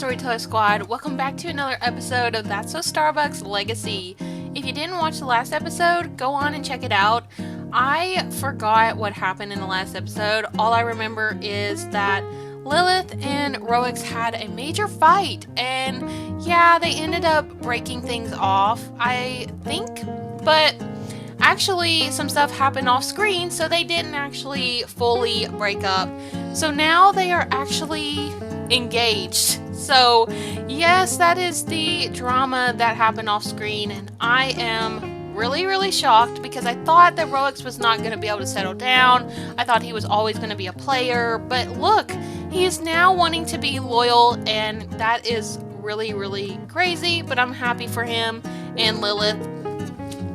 Storyteller Squad. Welcome back to another episode of That's So Starbucks Legacy. If you didn't watch the last episode, go on and check it out. I forgot what happened in the last episode. All I remember is that Lilith and Roix had a major fight, and yeah, they ended up breaking things off, I think, but actually some stuff happened off screen, so they didn't actually fully break up. So now they are actually engaged. So yes, that is the drama that happened off screen, and I am really shocked because I thought that Roix was not going to be able to settle down. I thought he was always going to be a player, but look, he is now wanting to be loyal, and that is really crazy, but I'm happy for him and Lilith.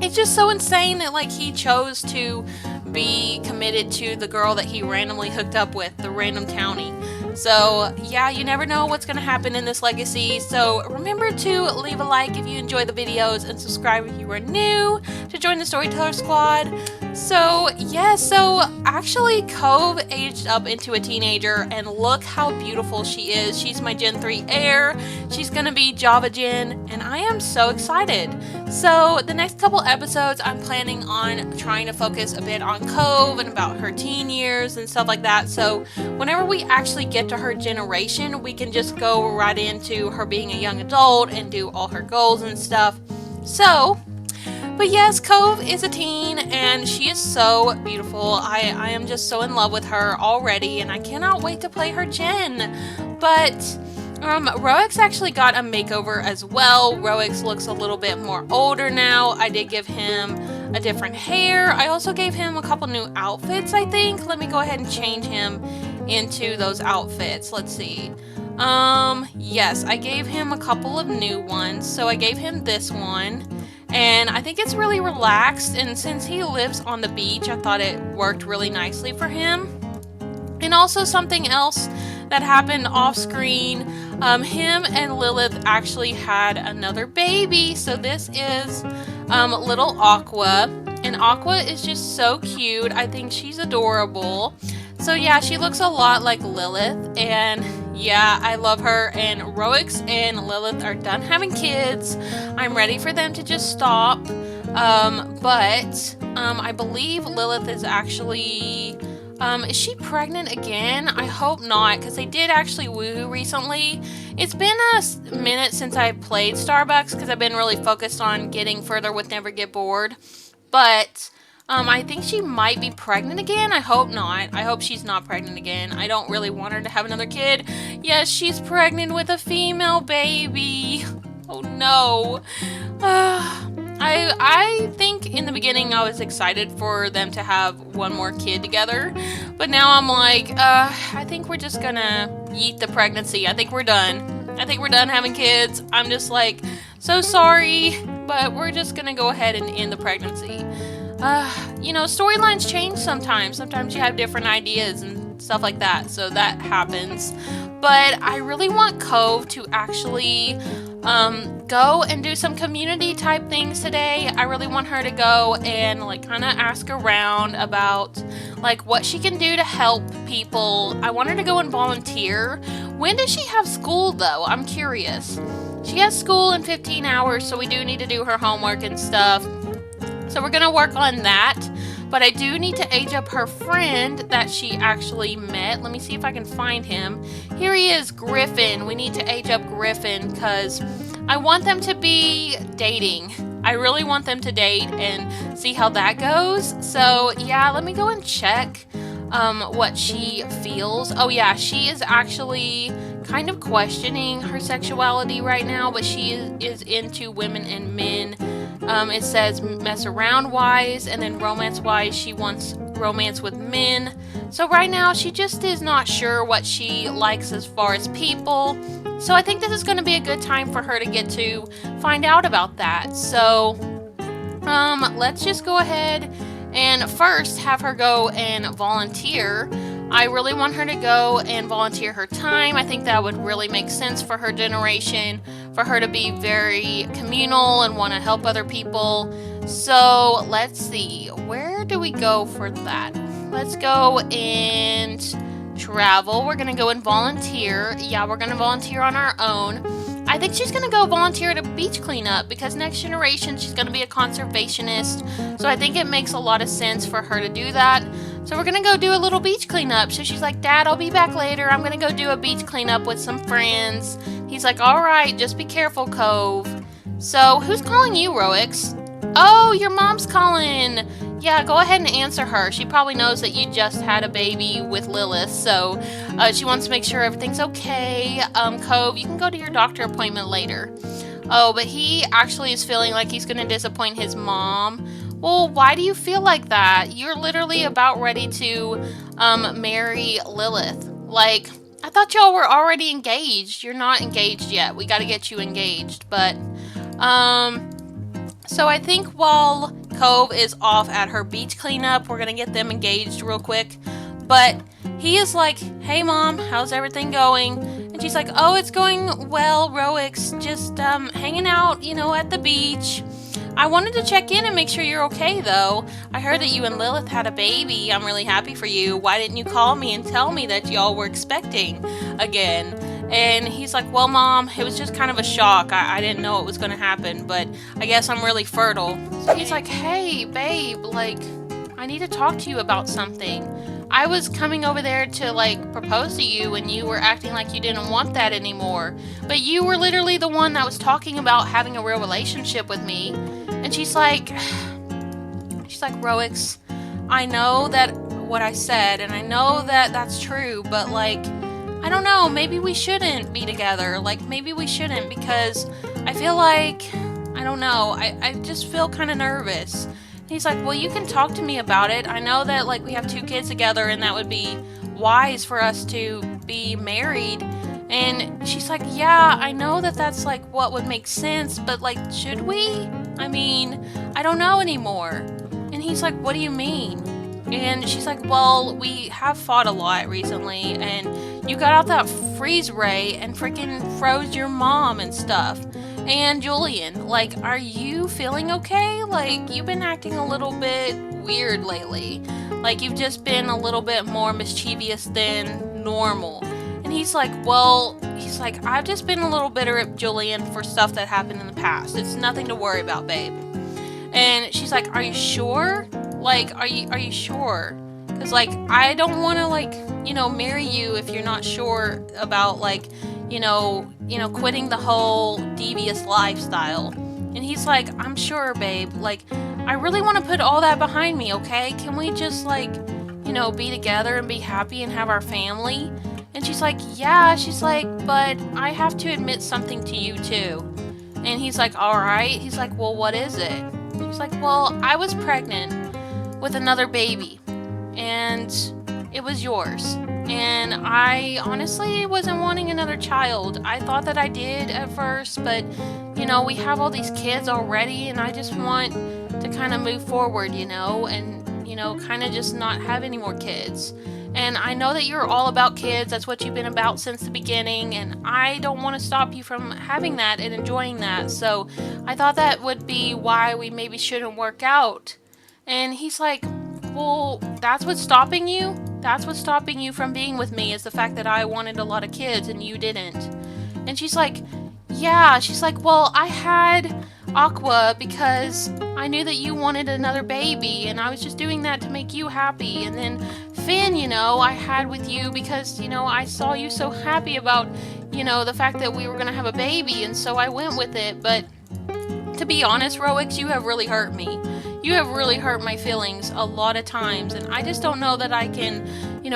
It's just so insane that like he chose to be committed to the girl that he randomly hooked up with, the random townie. So yeah, you never know what's going to happen in this legacy. So remember to leave a like if you enjoy the videos and subscribe if you are new to join the Storyteller Squad. So yeah, so actually Cove aged up into a teenager, and look how beautiful she is. She's my Gen 3 heir. She's gonna be Java Gen, and I am so excited. So the next couple episodes I'm planning on trying to focus a bit on Cove and about her teen years and stuff like that. So whenever we actually get to her generation, we can just go right into her being a young adult and do all her goals and stuff. So but yes, Cove is a teen, and she is so beautiful. I am just so in love with her already, and I cannot wait to play her gen. But Roix actually got a makeover as well. Roix looks a little bit more older now. I did give him a different hair. I also gave him a couple new outfits, I think. Let me go ahead and change him into those outfits. Let's see. Yes, I gave him a couple of new ones. So I gave him this one. And I think it's really relaxed, and since he lives on the beach, I thought it worked really nicely for him. And also something else that happened off screen, him and Lilith actually had another baby. So this is little Aqua, and Aqua is just so cute. I think she's adorable. So yeah, she looks a lot like Lilith, and yeah, I love her. And Roix and Lilith are done having kids. I'm ready for them to just stop. But I believe Lilith is actually, is she pregnant again? I hope not, because they did actually woohoo recently. It's been a minute since I played Starbucks, because I've been really focused on getting further with Never Get Bored. But I think she might be pregnant again. I hope not. I hope she's not pregnant again. I don't really want her to have another kid. Yes, she's pregnant with a female baby. Oh no. I think in the beginning I was excited for them to have one more kid together. But now I'm like, I think we're just gonna yeet the pregnancy. I think we're done. I think we're done having kids. I'm just like, so sorry, but we're just gonna go ahead and end the pregnancy. You know, storylines change sometimes. Sometimes you have different ideas and stuff like that, so that happens. But I really want Cove to actually go and do some community type things today. I really want her to go and like kind of ask around about like what she can do to help people. I want her to go and volunteer. When does she have school though? I'm curious. She has school in 15 hours, so we do need to do her homework and stuff. So we're gonna work on that, but I do need to age up her friend that she actually met. Let me see if I can find him. Here he is, Griffin. We need to age up Griffin because I want them to be dating. I really want them to date and see how that goes. So yeah, let me go and check what she feels. Oh yeah, she is actually kind of questioning her sexuality right now, but she is into women and men. It says mess around wise, and then romance wise she wants romance with men. So right now she just is not sure what she likes as far as people. So I think this is going to be a good time for her to get to find out about that. So let's just go ahead and first have her go and volunteer. I really want her to go and volunteer her time. I think that would really make sense for her generation, for her to be very communal and want to help other people. So let's see, where do we go for that? Let's go and Travel. We're gonna go and volunteer. Yeah, we're gonna volunteer on our own. I think she's gonna go volunteer at a beach cleanup because next generation she's gonna be a conservationist. So I think it makes a lot of sense for her to do that. So we're gonna go do a little beach cleanup. So she's like, Dad, I'll be back later. I'm gonna go do a beach cleanup with some friends. He's like, alright, just be careful, Cove. So who's calling you, Roix? Oh, your mom's calling. Yeah, go ahead and answer her. She probably knows that you just had a baby with Lilith, so she wants to make sure everything's okay. Cove, you can go to your doctor appointment later. Oh, but he actually is feeling like he's going to disappoint his mom. Well, why do you feel like that? You're literally about ready to marry Lilith. Like, I thought y'all were already engaged. You're not engaged yet. We got to get you engaged, but so I think while Cove is off at her beach cleanup, we're gonna get them engaged real quick. But he is like, hey mom, how's everything going? And she's like, oh, it's going well, Roix, just hanging out, at the beach. I wanted to check in and make sure you're okay though. I heard that you and Lilith had a baby. I'm really happy for you. Why didn't you call me and tell me that y'all were expecting again? And he's like, well, Mom, it was just kind of a shock. I didn't know it was going to happen, but I guess I'm really fertile. So he's like, hey, babe, I need to talk to you about something. I was coming over there to, propose to you, and you were acting like you didn't want that anymore. But you were literally the one that was talking about having a real relationship with me. And she's like, Roix, I know that what I said, and I know that that's true, but, I don't know, maybe we shouldn't be together. Maybe we shouldn't because I feel like, I don't know, I just feel kind of nervous. And he's like, well, you can talk to me about it. I know that, we have 2 kids together and that would be wise for us to be married. And she's like, yeah, I know that that's, what would make sense, but, should we? I mean, I don't know anymore. And he's like, what do you mean? And she's like, well, we have fought a lot recently, and you got out that freeze ray and freaking froze your mom and stuff. And Julian, are you feeling okay? You've been acting a little bit weird lately. You've just been a little bit more mischievous than normal. And he's like, I've just been a little bitter at Julian for stuff that happened in the past. It's nothing to worry about, babe. And she's like, are you sure? Are you sure? Because, I don't want to, marry you if you're not sure about, quitting the whole devious lifestyle. And he's like, I'm sure, babe. I really want to put all that behind me, okay? Can we just, be together and be happy and have our family? And she's like, yeah. She's like, but I have to admit something to you, too. And he's like, all right. He's like, well, what is it? She's like, well, I was pregnant with another baby, and it was yours. And I honestly wasn't wanting another child. I thought that I did at first, but, we have all these kids already, and I just want to kind of move forward, and, kind of just not have any more kids. And I know that you're all about kids. That's what you've been about since the beginning, and I don't want to stop you from having that and enjoying that. So I thought that would be why we maybe shouldn't work out. And he's like, well, that's what's stopping you? That's what's stopping you from being with me is the fact that I wanted a lot of kids and you didn't. And she's like, yeah. She's like, well, I had Aqua because I knew that you wanted another baby and I was just doing that to make you happy. And then Finn, I had with you because, I saw you so happy about, the fact that we were going to have a baby. And so I went with it. But to be honest, Roix, you have really hurt me. You have really hurt my feelings a lot of times, and I just don't know that I can,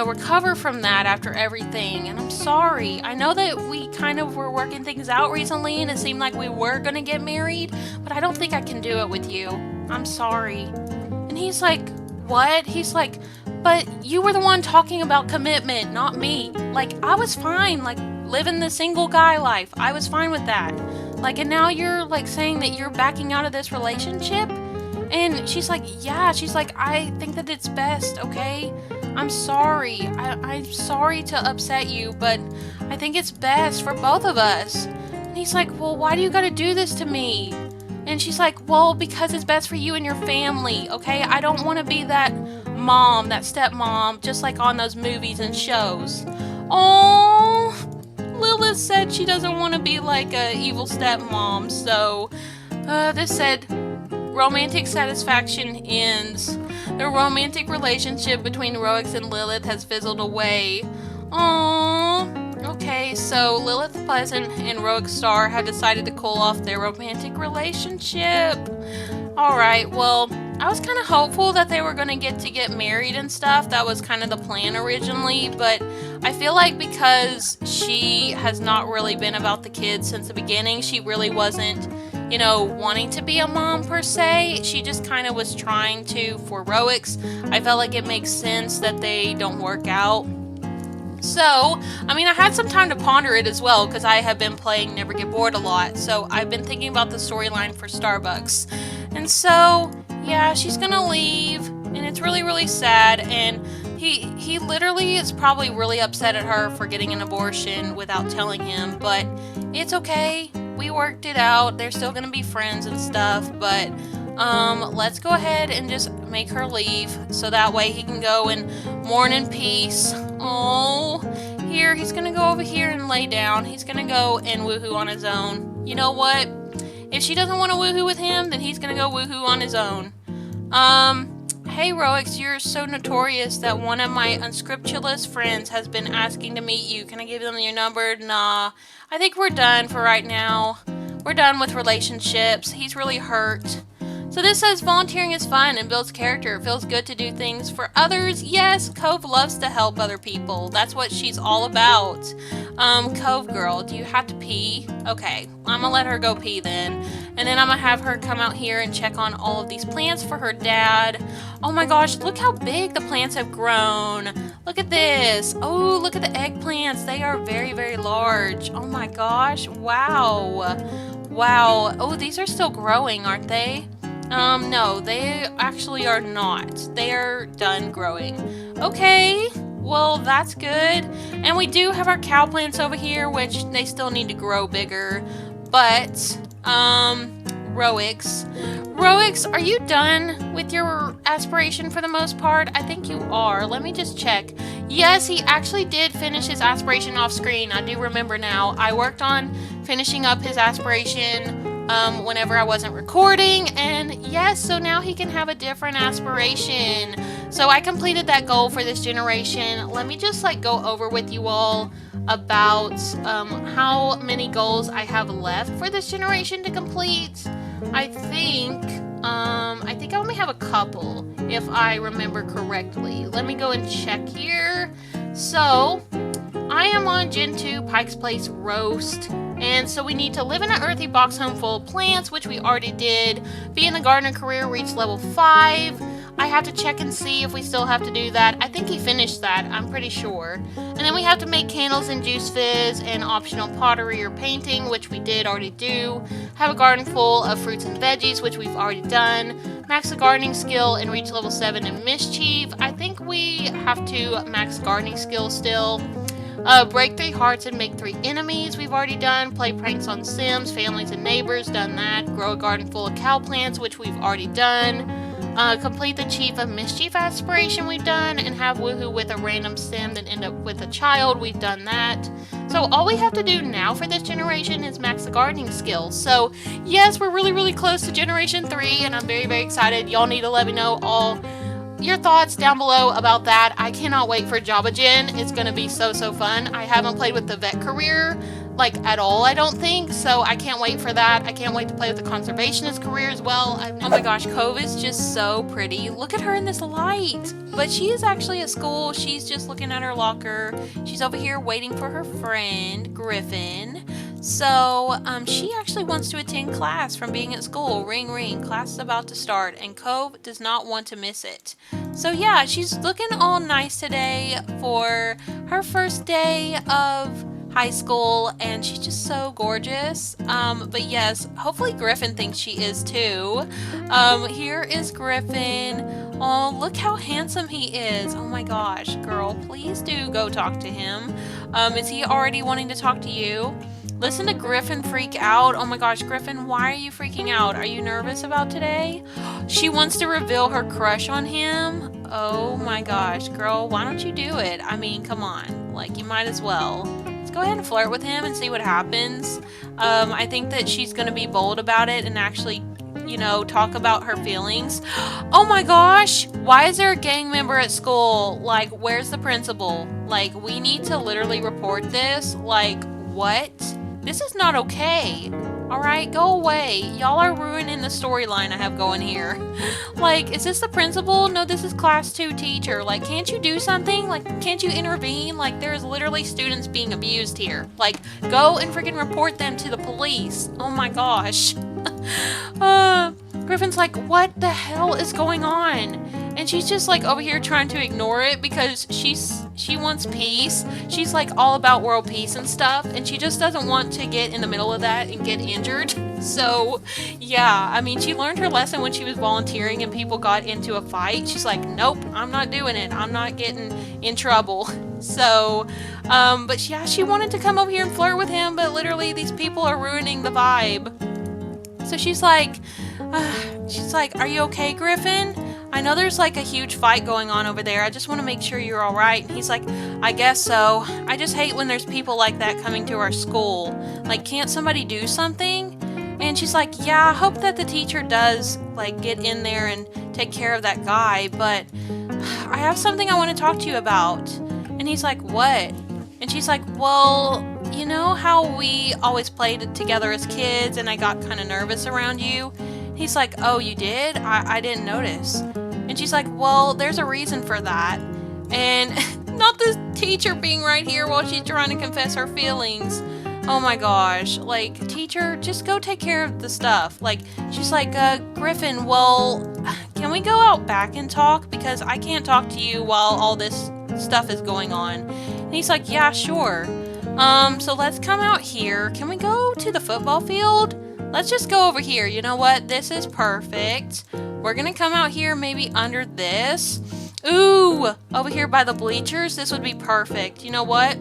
recover from that after everything, and I'm sorry. I know that we kind of were working things out recently, and it seemed like we were going to get married, but I don't think I can do it with you. I'm sorry. And he's like, what? He's like, but you were the one talking about commitment, not me. I was fine, living the single guy life. I was fine with that. And now you're, saying that you're backing out of this relationship? And she's like, yeah. She's like, I think that it's best, okay? I'm sorry. I'm sorry to upset you, but I think it's best for both of us. And he's like, well, why do you gotta do this to me? And she's like, well, because it's best for you and your family, okay? I don't want to be that mom, that stepmom, just like on those movies and shows. Oh, Lilith said she doesn't want to be like a evil stepmom, so this said romantic satisfaction ends. The romantic relationship between Roix and Lilith has fizzled away. Aww. Okay, so Lilith Pleasant and Roix Star have decided to call off their romantic relationship. Alright, well, I was kind of hopeful that they were going to get married and stuff. That was kind of the plan originally, but I feel like because she has not really been about the kids since the beginning, she really wasn't, wanting to be a mom per se. She just kind of was trying to for Roix. I felt like it makes sense that they don't work out. So, I had some time to ponder it as well because I have been playing Never Get Bored a lot. So, I've been thinking about the storyline for Starbucks. And so, yeah, she's gonna leave, and it's really, really sad. And he literally is probably really upset at her for getting an abortion without telling him. But it's okay. We worked it out. They're still gonna be friends and stuff. But let's go ahead and just make her leave so that way he can go and mourn in peace. Oh, here, he's gonna go over here and lay down. He's gonna go and woohoo on his own. You know what? If she doesn't want to woohoo with him, then he's gonna go woohoo on his own. Hey Roix, you're so notorious that one of my unscrupulous friends has been asking to meet you. Can I give them your number? Nah, I think we're done for right now. We're done with relationships. He's really hurt. So this says volunteering is fun and builds character. It feels good to do things for others. Yes, Cove loves to help other people. That's what she's all about. Cove girl, do you have to pee? Okay, I'm gonna let her go pee then. And then I'm gonna have her come out here and check on all of these plants for her dad. Oh my gosh, look how big the plants have grown. Look at this. Oh, look at the eggplants. They are very, very large. Oh my gosh, wow. Wow. Oh, these are still growing, aren't they? No, they actually are not. They are done growing. Okay, well, that's good. And we do have our cow plants over here, which they still need to grow bigger. But, Roix, are you done with your aspiration for the most part? I think you are. Let me just check. Yes, he actually did finish his aspiration off screen. I do remember now. I worked on finishing up his aspiration whenever I wasn't recording, and yes, so now he can have a different aspiration. So I completed that goal for this generation. Let me just go over with you all about how many goals I have left for this generation to complete. I think I only have a couple, if I remember correctly. Let me go and check here. So I am on Gen 2 Pike's Place Roast. And so we need to live in an earthy box home full of plants, which we already did. Be in the gardener career, reach level 5. I have to check and see if we still have to do that. I think he finished that, I'm pretty sure. And then we have to make candles and juice fizz and optional pottery or painting, which we did already do. Have a garden full of fruits and veggies, which we've already done. Max the gardening skill and reach level 7 in mischief. I think we have to max gardening skill still. Break 3 hearts and make 3 enemies, we've already done. Play pranks on Sims, families, and neighbors, done that. Grow a garden full of cow plants, which we've already done. Complete the Chief of Mischief aspiration, we've done. And have woohoo with a random sim, then end up with a child, we've done that. So all we have to do now for this generation is max the gardening skills. So yes, we're really, really close to Generation 3, and I'm very, very excited. Y'all need to let me know all your thoughts down below about that. I cannot wait for Java Gen. It's gonna be so, so fun. I haven't played with the vet career at all, I don't think, so I can't wait for that. I can't wait to play with the conservationist career as well. Oh my gosh, Cove is just so pretty. Look at her in this light. But she is actually at school. She's just looking at her locker. She's over here waiting for her friend Griffin. So she actually wants to attend class from being at school. Ring ring, class is about to start, and Cove does not want to miss it. So yeah, she's looking all nice today for her first day of high school, and she's just so gorgeous. But yes, hopefully Griffin thinks she is too. Here is Griffin. Oh, look how handsome he is. Oh my gosh, girl, please do go talk to him. Is he already wanting to talk to you? Listen to Griffin freak out. Oh my gosh, Griffin, why are you freaking out? Are you nervous about today? She wants to reveal her crush on him. Oh my gosh, girl, why don't you do it? I mean, come on. Like, you might as well. Let's go ahead and flirt with him and see what happens. I think that she's going to be bold about it and actually, talk about her feelings. Oh my gosh, why is there a gang member at school? Like, where's the principal? Like, we need to literally report this. Like, what? This is not okay. Alright, go away. Y'all are ruining the storyline I have going here. Like, is this the principal? No, this is class 2 teacher. Like, can't you do something? Like, can't you intervene? Like, there's literally students being abused here. Like, go and freaking report them to the police. Oh my gosh. Griffin's like, what the hell is going on? And she's just like over here trying to ignore it because she wants peace. She's like all about world peace and stuff, and she just doesn't want to get in the middle of that and get injured. So yeah, I mean, she learned her lesson when she was volunteering and people got into a fight. She's like, nope, I'm not doing it. I'm not getting in trouble. So, but yeah, she wanted to come over here and flirt with him, but literally these people are ruining the vibe. So she's like, are you okay, Griffin? I know there's like a huge fight going on over there. I just want to make sure you're all right. And he's like, I guess so. I just hate when there's people like that coming to our school. Like, can't somebody do something? And she's like, yeah, I hope that the teacher does like get in there and take care of that guy. But I have something I want to talk to you about. And he's like, what? And she's like, well, you know how we always played together as kids and I got kind of nervous around you? He's like, oh, you did? I didn't notice. And she's like, well, there's a reason for that. And not the teacher being right here while she's trying to confess her feelings. Oh my gosh. Like, teacher, just go take care of the stuff. Like, she's like, Griffin, well, can we go out back and talk? Because I can't talk to you while all this stuff is going on. And he's like, yeah, sure. So let's come out here. Can we go to the football field? Let's just go over here. You know what? This is perfect. We're gonna come out here maybe under this. Ooh, over here by the bleachers. This would be perfect. You know what?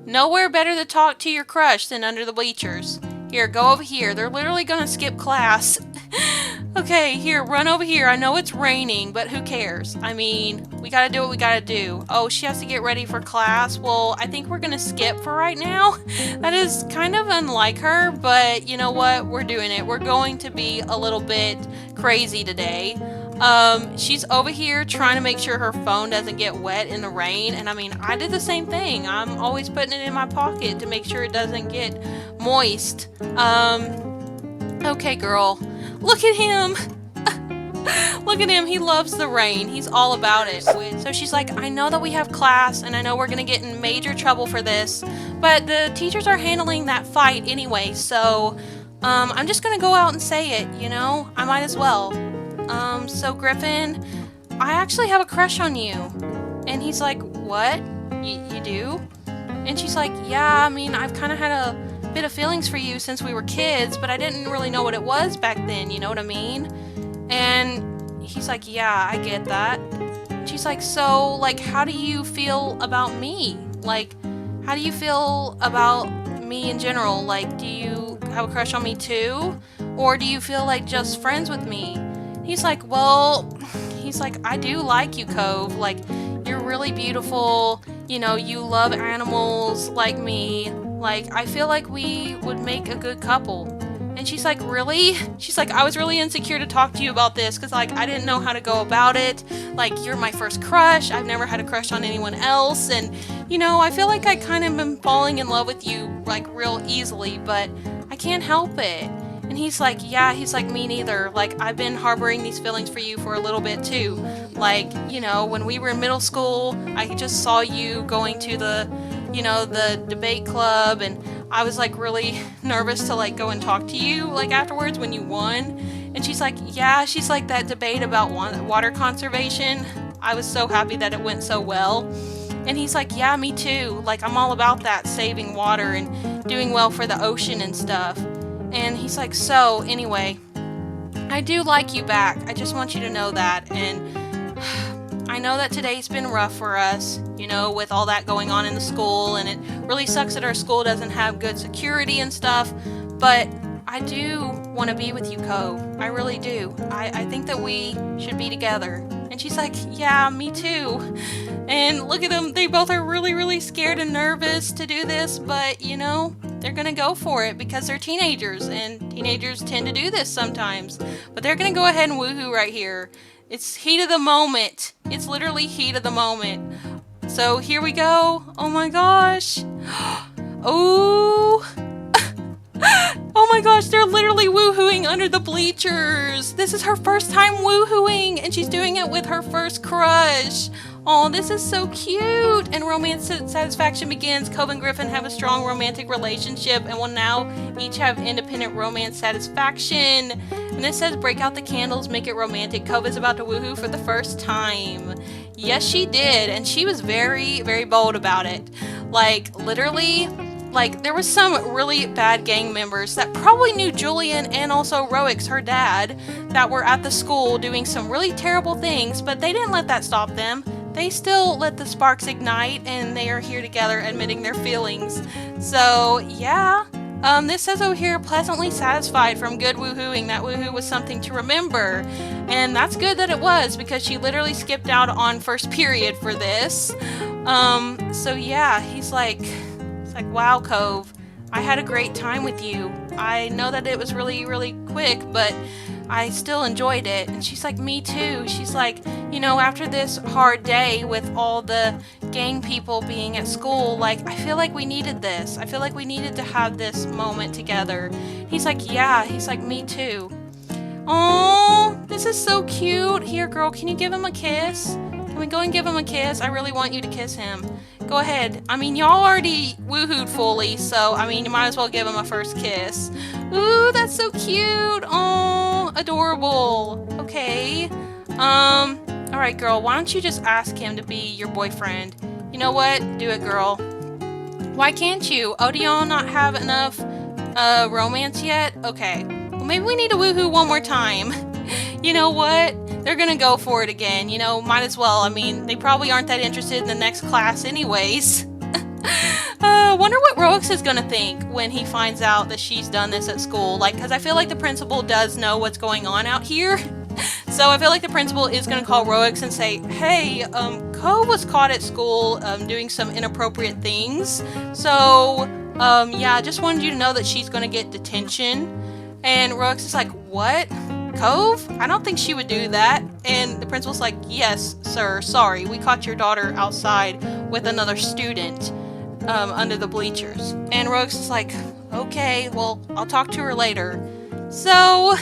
Nowhere better to talk to your crush than under the bleachers. Here, go over here. They're literally gonna skip class. Okay, here, run over here. I know it's raining, but who cares? I mean, we gotta do what we gotta do. Oh, she has to get ready for class. Well, I think we're gonna skip for right now. That is kind of unlike her, but you know what? We're doing it. We're going to be a little bit crazy today. She's over here trying to make sure her phone doesn't get wet in the rain, and I mean, I did the same thing. I'm always putting it in my pocket to make sure it doesn't get moist. Okay, girl. Look at him! Look at him, he loves the rain. He's all about it. So she's like, I know that we have class, and I know we're gonna get in major trouble for this, but the teachers are handling that fight anyway, so, I'm just gonna go out and say it, you know? I might as well. So Griffin, I actually have a crush on you. And he's like, what? You do? And she's like, yeah, I mean, I've kind of had a bit of feelings for you since we were kids, but I didn't really know what it was back then, you know what I mean? And he's like, yeah, I get that. She's like, so, like, how do you feel about me? Like, how do you feel about me in general? Like, do you have a crush on me too? Or do you feel like just friends with me? He's like, I do like you, Cove. Like, you're really beautiful. You know, you love animals like me. Like, I feel like we would make a good couple. And she's like, really? She's like, I was really insecure to talk to you about this because, like, I didn't know how to go about it. Like, you're my first crush. I've never had a crush on anyone else. And, you know, I feel like I kind of been falling in love with you, like, real easily, but I can't help it. And he's like, yeah, he's like, me neither. Like, I've been harboring these feelings for you for a little bit, too. Like, you know, when we were in middle school, I just saw you going to the debate club, and I was like really nervous to like go and talk to you like afterwards when you won. And she's like, yeah, she's like, that debate about water conservation, I was so happy that it went so well. And he's like, yeah, me too. Like, I'm all about that, saving water and doing well for the ocean and stuff. And he's like, so anyway, I do like you back. I just want you to know that. And I know that today's been rough for us, you know, with all that going on in the school, and it really sucks that our school doesn't have good security and stuff, but I do want to be with you, Cove. I really do. I think that we should be together. And she's like, yeah, me too. And look at them. They both are really, really scared and nervous to do this, but you know, they're gonna go for it because they're teenagers, and teenagers tend to do this sometimes. But they're gonna go ahead and woohoo right here. It's heat of the moment. It's literally heat of the moment. So here we go. Oh my gosh. Oh. Oh my gosh, they're literally woohooing under the bleachers. This is her first time woohooing, and she's doing it with her first crush. Oh, this is so cute. And romance satisfaction begins. Cove and Griffin have a strong romantic relationship and will now each have independent romance satisfaction. And it says, break out the candles, make it romantic. Cove is about to woohoo for the first time. Yes, she did. And she was very, very bold about it. Like, literally, like, there was some really bad gang members that probably knew Julian and also Roix, her dad, that were at the school doing some really terrible things, but they didn't let that stop them. They still let the sparks ignite, and they are here together admitting their feelings. So, yeah. This says over here, pleasantly satisfied from good woohooing. That woohoo was something to remember. And that's good that it was, because she literally skipped out on first period for this. So yeah, he's like, wow, Cove, I had a great time with you. I know that it was really, really quick, but I still enjoyed it. And she's like, me too. She's like, you know, after this hard day with all the gang people being at school, like, I feel like we needed this. I feel like we needed to have this moment together. He's like, yeah. He's like, me too. Oh, this is so cute. Here, girl, can you give him a kiss? Can we go and give him a kiss? I really want you to kiss him. Go ahead. I mean, y'all already woohooed fully, so, I mean, you might as well give him a first kiss. Ooh, that's so cute. Oh, adorable. Okay. Alright, girl, why don't you just ask him to be your boyfriend? You know what? Do it, girl. Why can't you? Oh, do y'all not have enough, romance yet? Okay. Well, maybe we need to woohoo one more time. You know what? They're gonna go for it again. You know, might as well. I mean, they probably aren't that interested in the next class anyways. Wonder what Roix is gonna think when he finds out that she's done this at school. Like, because I feel like the principal does know what's going on out here. So I feel like the principal is gonna call Roix and say, hey, Cove was caught at school doing some inappropriate things. So, yeah, just wanted you to know that she's gonna get detention. And Roix is like, what? Cove? I don't think she would do that. And the principal's like, yes, sir, sorry, we caught your daughter outside with another student under the bleachers. And Roix is like, okay, well, I'll talk to her later. So,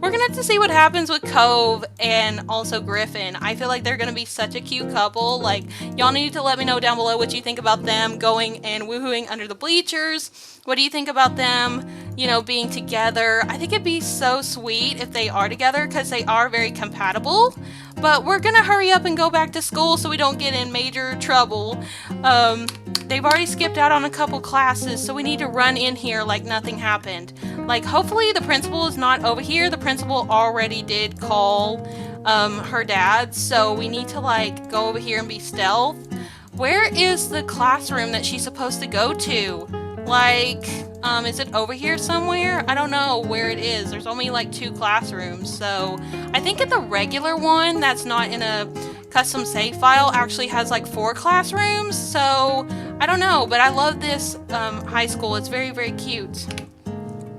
we're gonna have to see what happens with Cove and also Griffin. I feel like they're gonna be such a cute couple. Like, y'all need to let me know down below what you think about them going and woohooing under the bleachers. What do you think about them, you know, being together? I think it'd be so sweet if they are together because they are very compatible. But we're gonna hurry up and go back to school so we don't get in major trouble. They've already skipped out on a couple classes, so we need to run in here like nothing happened. Like, hopefully the principal is not over here. The principal already did call her dad, so we need to, like, go over here and be stealth. Where is the classroom that she's supposed to go to? Like, is it over here somewhere? I don't know where it is. There's only, like, 2 classrooms, so I think at the regular one that's not in a custom save file actually has, like, 4 classrooms, so I don't know, but I love this high school. It's very, very cute.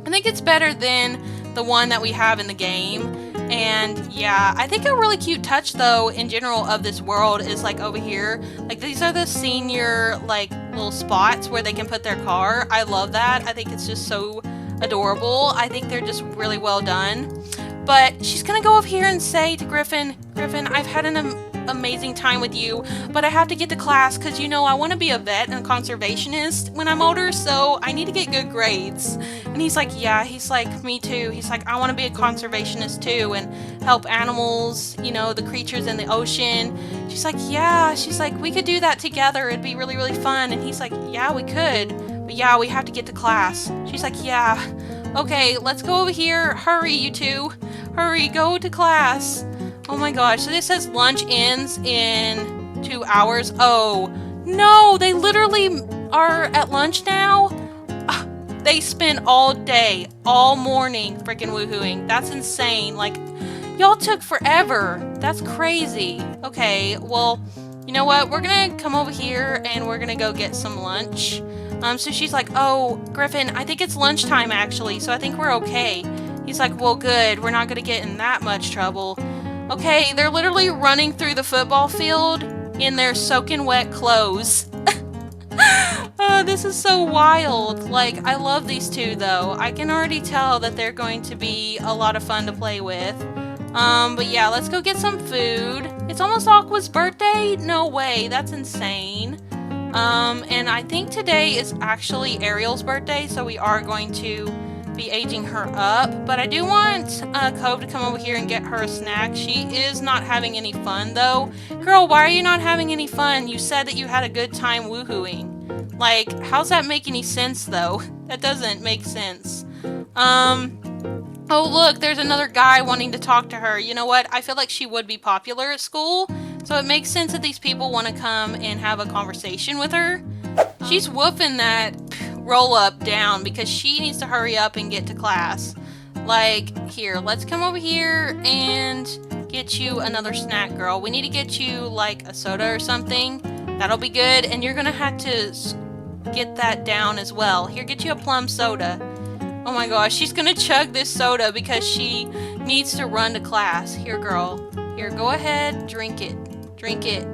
I think it's better than the one that we have in the game. And yeah, I think a really cute touch though in general of this world is like over here. Like, these are the senior like little spots where they can put their car. I love that. I think it's just so adorable. I think they're just really well done. But she's gonna go over here and say to Griffin, I've had an amazing time with you, but I have to get to class because, you know, I want to be a vet and a conservationist when I'm older, so I need to get good grades. And he's like, yeah, he's like, me too. He's like, I want to be a conservationist too and help animals, you know, the creatures in the ocean. She's like, yeah, she's like, we could do that together. It'd be really, really fun. And he's like, yeah, we could, but yeah, we have to get to class. She's like, yeah, okay, let's go over here. Hurry, you two. Hurry, go to class. Oh my gosh, so this says lunch ends in 2 hours. Oh, no, they literally are at lunch now? They spent all day, all morning freaking woohooing. That's insane. Like, y'all took forever. That's crazy. Okay, well, you know what? We're gonna come over here and we're gonna go get some lunch. So she's like, oh, Griffin, I think it's lunchtime actually, so I think we're okay. He's like, well, good. We're not gonna get in that much trouble. Okay, they're literally running through the football field in their soaking wet clothes. This is so wild. Like, I love these two, though. I can already tell that they're going to be a lot of fun to play with. But yeah, let's go get some food. It's almost Aqua's birthday? No way, that's insane. And I think today is actually Ariel's birthday, so we are going to be aging her up. But I do want Cove to come over here and get her a snack. She is not having any fun, though. Girl, why are you not having any fun? You said that you had a good time woohooing. Like, how's that make any sense, though? That doesn't make sense. Oh, look, there's another guy wanting to talk to her. You know what? I feel like she would be popular at school, so it makes sense that these people want to come and have a conversation with her. She's woofing that roll-up down because she needs to hurry up and get to class. Like, here, let's come over here and get you another snack, girl. We need to get you, like, a soda or something. That'll be good, and you're gonna have to get that down as well. Here, get you a plum soda. Oh my gosh, she's gonna chug this soda because she needs to run to class. Here, girl. Here, go ahead, drink it. Drink it.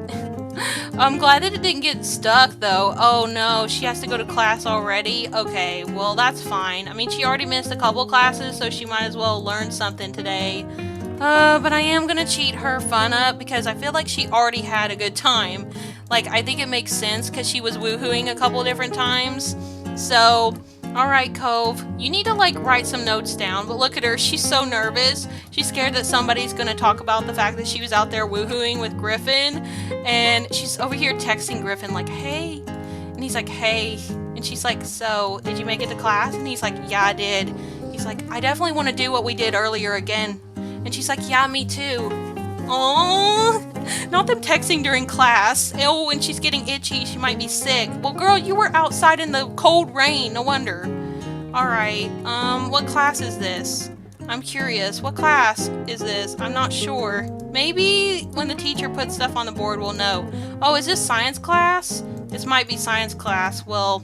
I'm glad that it didn't get stuck, though. Oh no, she has to go to class already? Okay, well, that's fine. I mean, she already missed a couple classes, so she might as well learn something today. But I am gonna cheat her fun up because I feel like she already had a good time. Like, I think it makes sense because she was woohooing a couple different times. So, alright, Cove, you need to, like, write some notes down. But look at her, she's so nervous. She's scared that somebody's gonna talk about the fact that she was out there woohooing with Griffin. And she's over here texting Griffin, like, hey. And he's like, hey. And she's like, so, did you make it to class? And he's like, yeah, I did. He's like, I definitely want to do what we did earlier again. And she's like, yeah, me too. Aww. Not them texting during class. Oh, and she's getting itchy. She might be sick. Well, girl, you were outside in the cold rain. No wonder. Alright, what class is this? I'm curious. What class is this? I'm not sure. Maybe when the teacher puts stuff on the board, we'll know. Oh, is this science class? This might be science class. Well,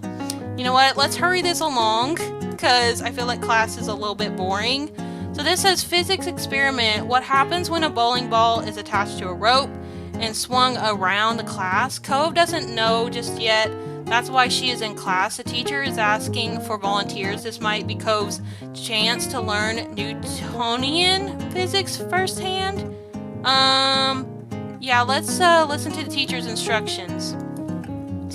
you know what? Let's hurry this along, because I feel like class is a little bit boring. So this says physics experiment. What happens when a bowling ball is attached to a rope and swung around the class? Cove doesn't know just yet. That's why she is in class. The teacher is asking for volunteers. This might be Cove's chance to learn Newtonian physics firsthand. Yeah, let's listen to the teacher's instructions.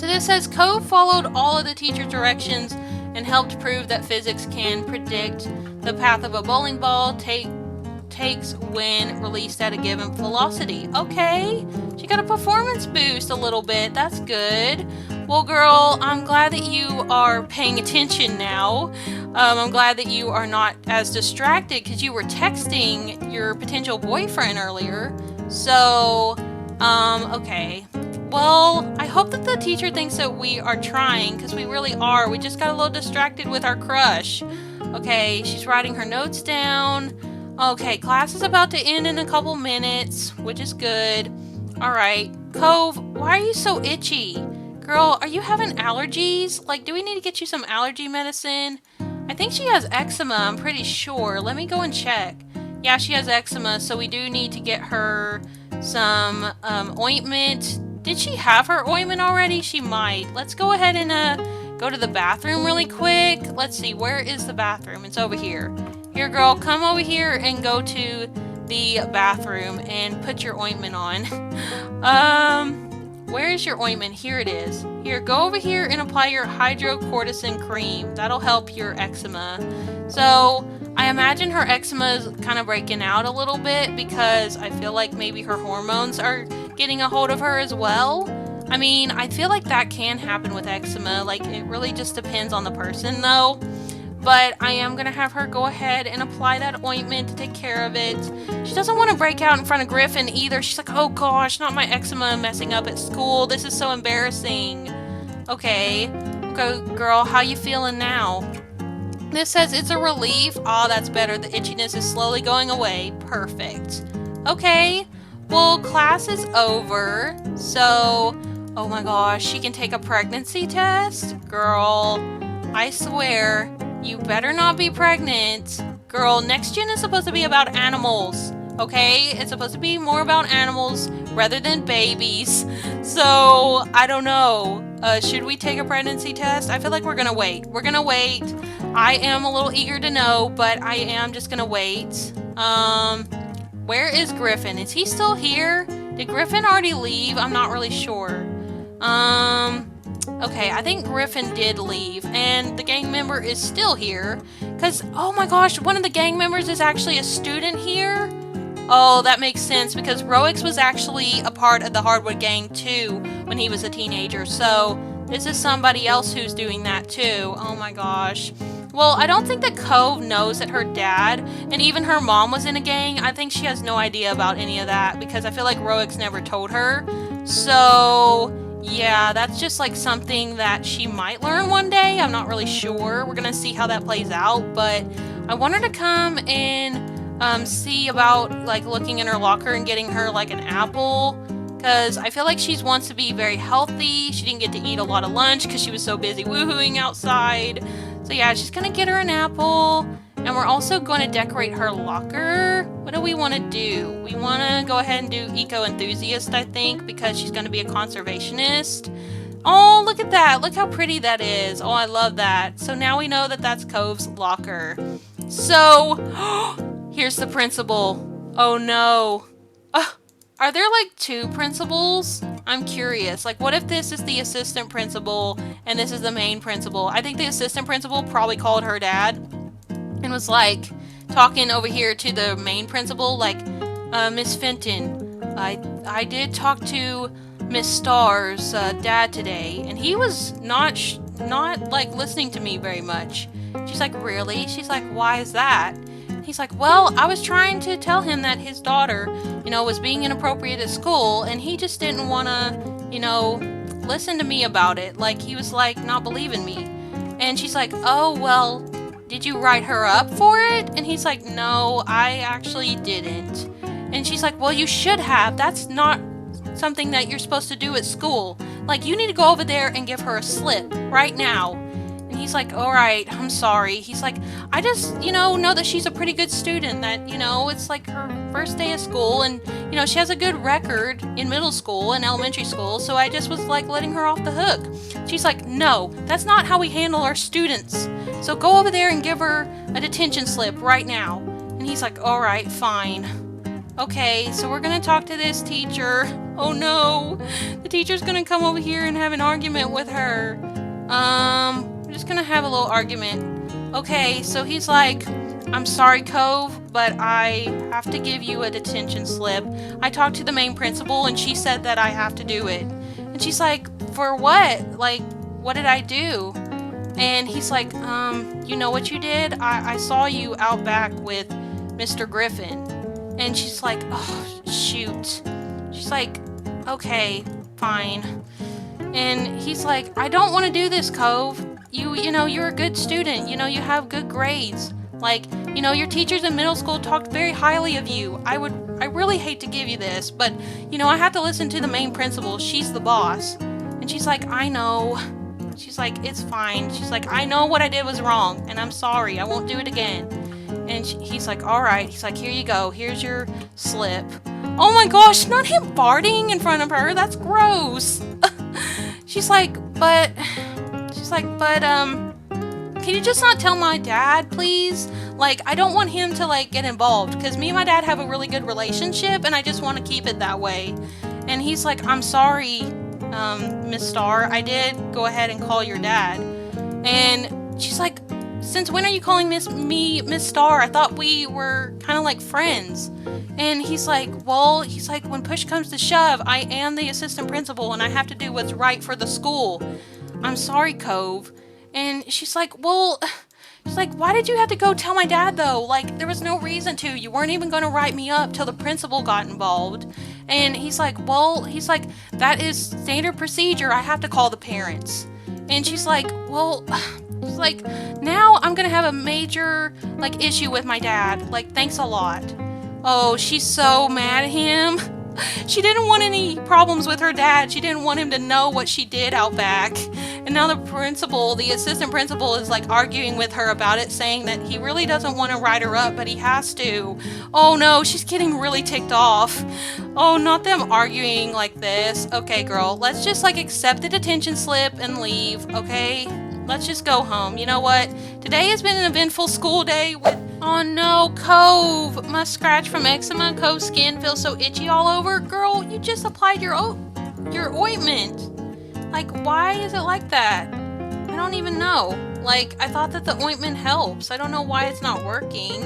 So this says Cove followed all of the teacher's directions and helped prove that physics can predict the path of a bowling ball takes when released at a given velocity. Okay, she got a performance boost a little bit. That's good. Well, girl, I'm glad that you are paying attention now. I'm glad that you are not as distracted because you were texting your potential boyfriend earlier. So, okay. Well, I hope that the teacher thinks that we are trying, because we really are. We just got a little distracted with our crush. Okay, she's writing her notes down. Okay, class is about to end in a couple minutes, which is good. Alright, Cove, why are you so itchy? Girl, are you having allergies? Like, do we need to get you some allergy medicine? I think she has eczema, I'm pretty sure. Let me go and check. Yeah, she has eczema, so we do need to get her some ointment. Did she have her ointment already? She might. Let's go ahead and go to the bathroom really quick. Let's see, where is the bathroom? It's over here. Here, girl, come over here and go to the bathroom and put your ointment on. Where is your ointment? Here it is. Here, go over here and apply your hydrocortisone cream. That'll help your eczema. So, I imagine her eczema is kind of breaking out a little bit because I feel like maybe her hormones are getting a hold of her as well. I mean, I feel like that can happen with eczema. Like, it really just depends on the person, though. But I am going to have her go ahead and apply that ointment to take care of it. She doesn't want to break out in front of Griffin either. She's like, oh gosh, not my eczema messing up at school. This is so embarrassing. Okay, girl, how you feeling now? This says it's a relief. Oh, that's better. The itchiness is slowly going away. Perfect. Okay. Well, class is over. So, oh my gosh, she can take a pregnancy test? Girl, I swear, you better not be pregnant. Girl, next gen is supposed to be about animals. Okay? It's supposed to be more about animals rather than babies. So, I don't know. Should we take a pregnancy test? I feel like we're gonna wait. We're gonna wait. I am a little eager to know, but I am just gonna wait. Where is Griffin? Is he still here? Did Griffin already leave? I'm not really sure. Okay, I think Griffin did leave, and the gang member is still here. Because, oh my gosh, one of the gang members is actually a student here? Oh, that makes sense, because Roix was actually a part of the Hardwood Gang too when he was a teenager, so this is somebody else who's doing that too. Oh my gosh. Well, I don't think that Cove knows that her dad and even her mom was in a gang. I think she has no idea about any of that because I feel like Roix never told her. So, yeah, that's just like something that she might learn one day. I'm not really sure. We're gonna see how that plays out, but I want her to come and see about like looking in her locker and getting her like an apple, because I feel like she wants to be very healthy. She didn't get to eat a lot of lunch because she was so busy woohooing outside. So yeah, she's gonna get her an apple, and we're also going to decorate her locker. What do we want to do? We want to go ahead and do eco-enthusiast, I think, because she's going to be a conservationist. Oh, look at that. Look how pretty that is. Oh, I love that. So now we know that that's Cove's locker. So, here's the principal. Oh no. Are there like two principals? I'm curious. Like, what if this is the assistant principal and this is the main principal? I think the assistant principal probably called her dad and was like talking over here to the main principal, like, Miss Fenton, I did talk to Miss Starr's dad today, and he was not like listening to me very much. She's like, really? She's like, why is that? He's like, well, I was trying to tell him that his daughter, was being inappropriate at school, and he just didn't want to, listen to me about it. Like, he was, like, not believing me. And she's like, oh, well, did you write her up for it? And he's like, no, I actually didn't. And she's like, well, you should have. That's not something that you're supposed to do at school. Like, you need to go over there and give her a slip right now. And he's like, all right, I'm sorry. He's like, I just, know that she's a pretty good student, that, it's like her first day of school, and, she has a good record in middle school and elementary school, so I just was, like, letting her off the hook. She's like, no, that's not how we handle our students. So go over there and give her a detention slip right now. And he's like, all right, fine. Okay, so we're gonna talk to this teacher. Oh no, the teacher's gonna come over here and have an argument with her. We're just gonna have a little argument. Okay, so he's like, I'm sorry, Cove, but I have to give you a detention slip. I talked to the main principal and she said that I have to do it. And she's like, for what? Like, what did I do? And he's like, you know what you did? I saw you out back with Mr. Griffin. And she's like, oh, shoot. She's like, okay, fine. And he's like, I don't want to do this, Cove. You're a good student. You have good grades. Like, your teachers in middle school talked very highly of you. I really hate to give you this, but, I have to listen to the main principal. She's the boss. And she's like, I know. She's like, it's fine. She's like, I know what I did was wrong, and I'm sorry. I won't do it again. And he's like, all right. He's like, here you go. Here's your slip. Oh my gosh, not him farting in front of her. That's gross. She's like, but, can you just not tell my dad, please? Like, I don't want him to, like, get involved, because me and my dad have a really good relationship, and I just want to keep it that way. And he's like, I'm sorry, Miss Starr. I did go ahead and call your dad. And she's like, since when are you calling me Miss Starr? I thought we were kind of like friends. And he's like, when push comes to shove, I am the assistant principal and I have to do what's right for the school. I'm sorry, Cove. And she's like, why did you have to go tell my dad though? Like, there was no reason to. You weren't even going to write me up till the principal got involved. And he's like, that is standard procedure. I have to call the parents. And she's like, well, she's like, now I'm gonna have a major, like, issue with my dad. Like, thanks a lot. Oh, she's so mad at him. She didn't want any problems with her dad. She didn't want him to know what she did out back. And now the assistant principal, is like arguing with her about it, saying that he really doesn't want to write her up, but he has to. Oh no, she's getting really ticked off. Oh, not them arguing like this. Okay, girl, let's just like accept the detention slip and leave, okay? Let's just go home. You know what? Today has been an eventful school day with... Oh no, Cove! My scratch from eczema. Cove's skin feels so itchy all over. Girl, you just applied your ointment. Like, why is it like that? I don't even know. Like, I thought that the ointment helps. I don't know why it's not working.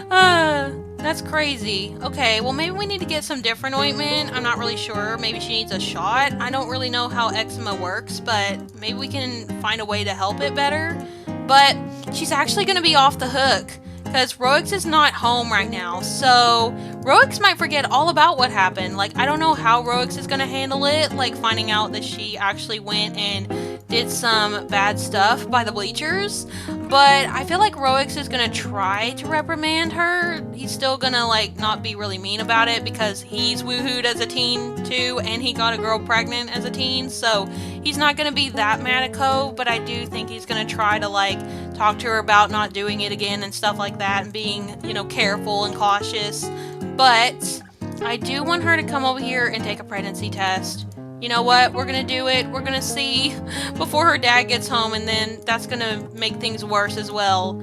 That's crazy. Okay, well maybe we need to get some different ointment. I'm not really sure. Maybe she needs a shot. I don't really know how eczema works, but maybe we can find a way to help it better. But she's actually going to be off the hook because Roix is not home right now. So Roix might forget all about what happened. Like, I don't know how Roix is going to handle it, like finding out that she actually went and did some bad stuff by the Bleachers. But I feel like Roix is going to try to reprimand her. He's still going to, like, not be really mean about it because he's woohooed as a teen too, and he got a girl pregnant as a teen. So he's not going to be that mad at Cove, but I do think he's going to try to, like, talk to her about not doing it again and stuff like that and being, you know, careful and cautious. But I do want her to come over here and take a pregnancy test. You know what? We're gonna do it. We're gonna see before her dad gets home, and then that's gonna make things worse as well.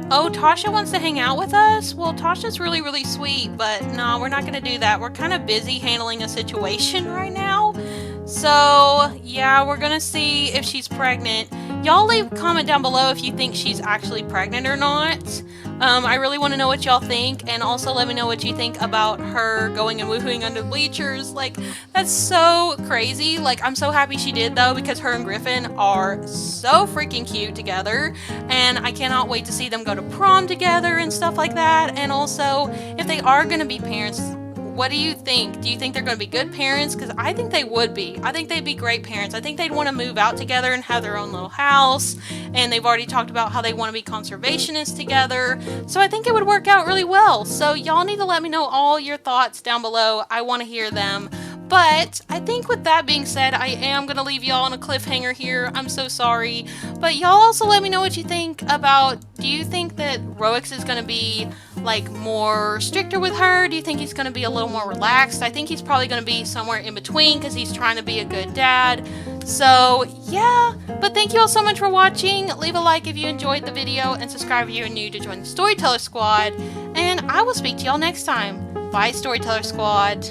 Oh, Tasha wants to hang out with us? Well, Tasha's really, really sweet, but no, we're not gonna do that. We're kind of busy handling a situation right now. So, yeah, we're gonna see if she's pregnant. Y'all leave a comment down below if you think she's actually pregnant or not. I really want to know what y'all think, and also let me know what you think about her going and woohooing under Bleachers. Like, that's so crazy. Like, I'm so happy she did, though, because her and Griffin are so freaking cute together, and I cannot wait to see them go to prom together and stuff like that. And also, if they are going to be parents, what do you think? Do you think they're going to be good parents? Because I think they would be. I think they'd be great parents. I think they'd want to move out together and have their own little house. And they've already talked about how they want to be conservationists together. So I think it would work out really well. So y'all need to let me know all your thoughts down below. I want to hear them. But I think with that being said, I am going to leave y'all on a cliffhanger here. I'm so sorry. But y'all also let me know what you think about, do you think that Roix is going to be like more stricter with her? Do you think he's going to be a little more relaxed? I think he's probably going to be somewhere in between because he's trying to be a good dad. So yeah, but thank you all so much for watching. Leave a like if you enjoyed the video and subscribe if you're new to join the Storyteller Squad. And I will speak to y'all next time. Bye, Storyteller Squad.